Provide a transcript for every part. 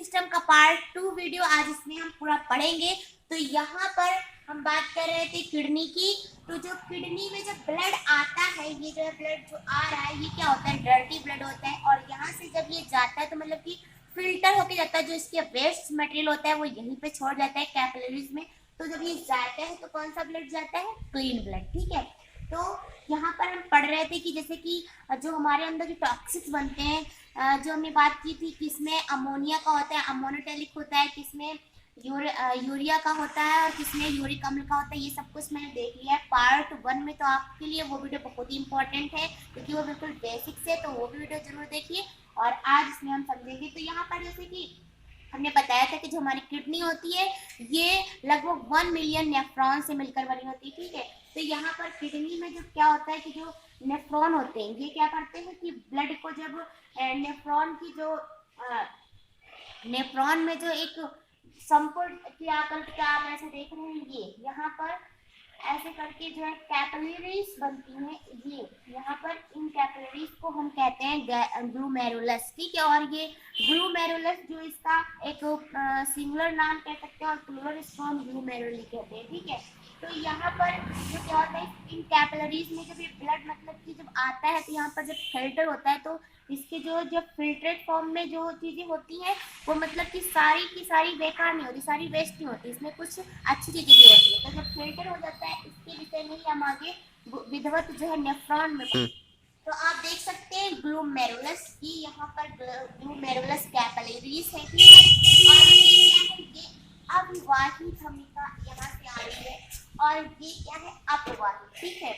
System का part 2 video आज इसमें हम पूरा पढ़ेंगे। तो यहाँ पर हम बात कर रहे थे किडनी की। तो जो किडनी में जब ब्लड आता है, ये जो ब्लड जो आ रहा है ये क्या होता है, डर्टी ब्लड होता है। और यहाँ से जब ये जाता है तो मतलब कि फिल्टर होके जाता है, जो इसके वेस्ट मटेरियल होता है वो यहीं पे छोड़ जाता है कैपिलरीज में। तो जब ये जाता है तो कौन सा ब्लड जाता है, क्लीन ब्लड, ठीक है। तो यहाँ पर हम पढ़ रहे थे कि जैसे कि जो हमारे अंदर जो टॉक्सिक्स बनते हैं, जो हमने बात की थी, किसमें अमोनिया का होता है, अमोनोटेलिक होता है, किसमें यूरिया का होता है और किसमें यूरिक अम्ल का होता है। ये सब कुछ मैंने देख लिया है पार्ट 1 में। तो आपके लिए वो वीडियो बहुत ही इंपॉर्टेंट है क्योंकि वो बिल्कुल बेसिक्स है, तो वो भी वीडियो जरूर देखिए। और आज इसमें हम समझेंगे। तो यहाँ पर जैसे कि हमने बताया था कि जो हमारी किडनी होती है ये लगभग 1 मिलियन नेफ्रॉन से मिलकर बनी होती है, ठीक है। तो यहाँ पर किडनी में जो क्या होता है कि जो नेफ्रॉन होते हैं ये क्या करते हैं कि ब्लड को जब नेफ्रॉन की जो नेफ्रॉन में जो एक संपूर्ण की आकृति आप ऐसे देख रहे हैं, ये यहाँ पर ऐसे करके जो है कैपिलरीज बनती हैं। ये यहाँ पर इन कैपिलरीज को हम कहते हैं ग्लूमेरुलस, ठीक है। और ये ग्लूमेरुलस जो इसका एक सिंगुलर नाम कह सकते हैं और प्लूरल इसको हम ग्लूमेरुली कहते हैं, ठीक है। तो यहाँ पर जो क्या होता है, इन कैपिलरीज में जब ये ब्लड मतलब कि जब आता है तो यहाँ पर जब फिल्टर होता है तो इसके जो जब फिल्ट्रेट फॉर्म में जो चीजें होती हैं वो मतलब कि सारी की सारी बेकार नहीं होती, सारी वेस्ट नहीं होती, इसमें कुछ अच्छी चीजें भी होती है। तो जब फिल्टर हो जाता है इसके विषय में ही हम आगे विधिवत जो है नेफ्रॉन में। तो आप देख सकते हैं ग्लूमेरुलस की, यहाँ पर ग्लूमेरुलस कैपिलरीज है, ठीक है। और ये क्या है, ये अविवाहित धमनिका यहाँ से आ रही है और ये क्या है, अपवाहित, ठीक है।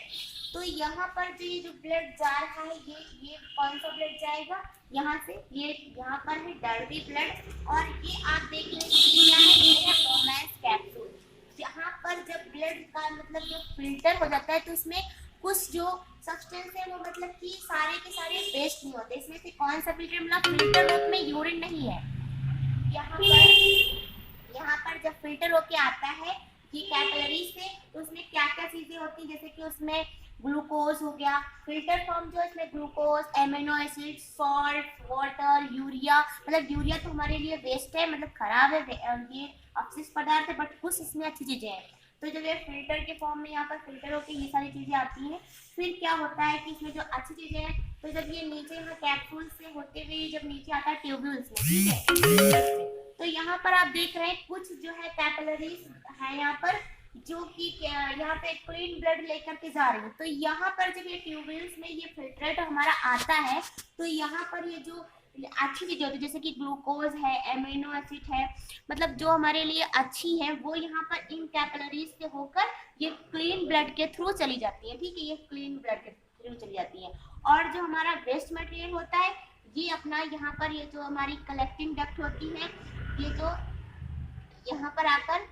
तो यहाँ पर जो ये जो ब्लड जा रहा है ये कौन सा ब्लड जाएगा, यहाँ से ये यहाँ पर है डर्टी ब्लड। और ये आप देख लीजिए क्या है, ये है बोमैंस कैप्सूल। यहाँ पर जब ब्लड का मतलब जो फिल्टर हो जाता है तो इसमें कुछ जो सब्सटेंस है वो मतलब कि सारे के सारे वेस्ट नहीं होते। इसमें से कौन सा फिल्टर, मतलब फिल्टर रूप में यूरिन नहीं है। यहाँ पर जब फिल्टर होके आता है ये कैपिलरी से तो उसमें क्या क्या चीजें होती है, जैसे कि उसमें ग्लूकोज हो गया, फिल्टर फॉर्म जो है इसमें glucose, amino acid, salt, water, urea. मतलब यूरिया तो हमारे लिए वेस्ट है, मतलब खराब है, ये अपशिष्ट पदार्थ है, बट कुछ इसमें अच्छी चीजें हैं। तो जब ये फिल्टर के फॉर्म में यहाँ पर फिल्टर होकर ये सारी चीजें आती हैं, फिर क्या होता है कि इसमें जो अच्छी चीजें हैं तो जब ये नीचे यहाँ कैप्सूल से होते हुए जब नीचे आता है ट्यूब्यूल्स में, ठीक है। तो यहाँ पर आप देख रहे हैं कुछ जो है कैपिलरीज है यहाँ पर, जो कि यहाँ पे क्लीन ब्लड लेकर के जा रही है। तो यहाँ पर जब ये ट्यूब्यूल्स में ये फिल्ट्रेट हमारा आता है तो यहाँ पर ये जो अच्छी चीजें होती है जैसे कि ग्लूकोज है, एमिनो एसिड है, मतलब जो हमारे लिए अच्छी है वो यहाँ पर इन कैपिलरीज से होकर ये क्लीन ब्लड के थ्रू चली जाती है, ठीक है। ये क्लीन ब्लड के थ्रू चली जाती है। और जो हमारा वेस्ट मटेरियल होता है ये अपना यहाँ पर ये जो हमारी कलेक्टिंग डक्ट होती है, ये जो यहाँ पर आकर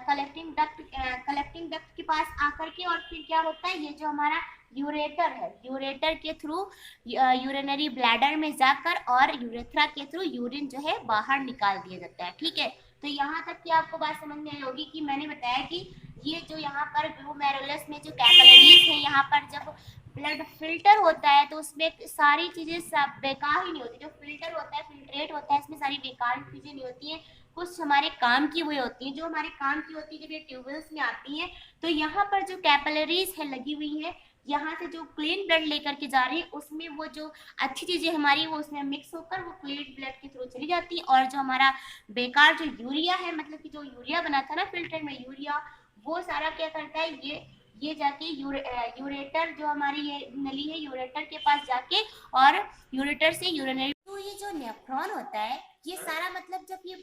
कलेक्टिंग डक्ट के पास आकर के और फिर क्या होता है, ये जो हमारा यूरेटर है, यूरेटर के थ्रू यूरिनरी ब्लैडर में जाकर और यूरेथ्रा के थ्रू यूरिन जो है बाहर निकाल दिया जाता है, ठीक है। तो यहाँ तक की आपको बात समझ में आई होगी कि मैंने बताया कि ये जो यहाँ पर ग्लूमेरुलस में जो कैपिलरीज है, यहाँ पर जब ब्लड फिल्टर होता है तो उसमें सारी चीजें सब बेकार ही नहीं होती। जो फिल्टर होता है, फिल्ट्रेट होता है, इसमें सारी बेकार चीजें नहीं होती हैं, कुछ हमारे काम की हुई होती है। जो हमारे काम की होती है जब ये ट्यूबवेल्स में आती है तो यहाँ पर जो कैपिलरीज है लगी हुई है, यहाँ से जो क्लीन ब्लड लेकर के जा रही है उसमें वो जो अच्छी चीजें हमारी वो उसमें मिक्स होकर वो क्लीन ब्लड के थ्रू चली जाती है। और जो हमारा बेकार जो यूरिया है, मतलब कि जो यूरिया बना था ना फिल्टर में यूरिया, वो सारा क्या करता है, ये जाके यूरेटर जो हमारी ये नली है यूरेटर के पास जाके और यूरेटर से यूरिनरी। तो ये जो नेफ्रॉन होता है ये सारा मतलब जब ये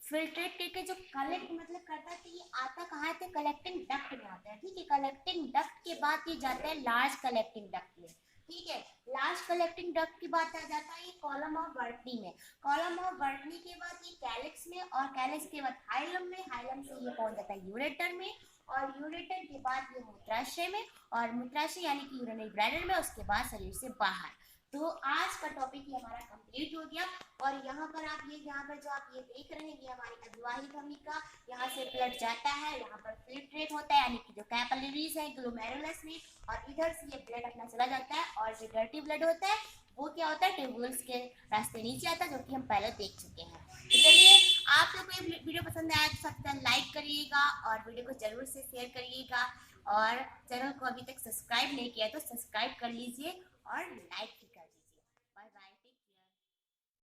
फिल्ट्रेट करके जो कलेक्ट मतलब करता है तो ये आता कहाँ है, कलेक्टिंग डक्ट में आता है, ठीक है। कलेक्टिंग डक्ट के बाद ये जाता है लार्ज कलेक्टिंग डक्ट में, ठीक है। लार्ज कलेक्टिंग डक्ट की बात आ जाता है ये कॉलम ऑफ बर्टनी में, कॉलम ऑफ बर्टनी के बाद ये कैलिक्स में और कैलिक्स के बाद हाइलम में, हाइलम से ये पहुंच जाता है यूरेटर में और यूरेटर के बाद ये मूत्राशय में और मूत्राशय यानी कि यूरिनरी ब्लैडर में, उसके बाद शरीर से बाहर। तो आज का टॉपिक ही हमारा कंप्लीट हो गया। और यहाँ पर जो आप ये देख रहे हैं, ये हमारी अभिवाही धमनिका, यहाँ से ब्लड जाता है, यहाँ पर फिल्ट्रेट होता है, यानी कि जो कैपिलरीज है ग्लोमेरुलस में, और इधर से ये ब्लड अपना चला जाता है। और जो डर्टी ब्लड होता है वो क्या होता है, ट्यूब्यूल्स के रास्ते नीचे आता है, जो कि हम पहले देख चुके हैं। तो चलिए, आप लोग को ये वीडियो पसंद आया तो सबसे लाइक करिएगा और वीडियो को जरूर से शेयर करिएगा, और चैनल को अभी तक सब्सक्राइब नहीं किया तो सब्सक्राइब कर लीजिए और लाइक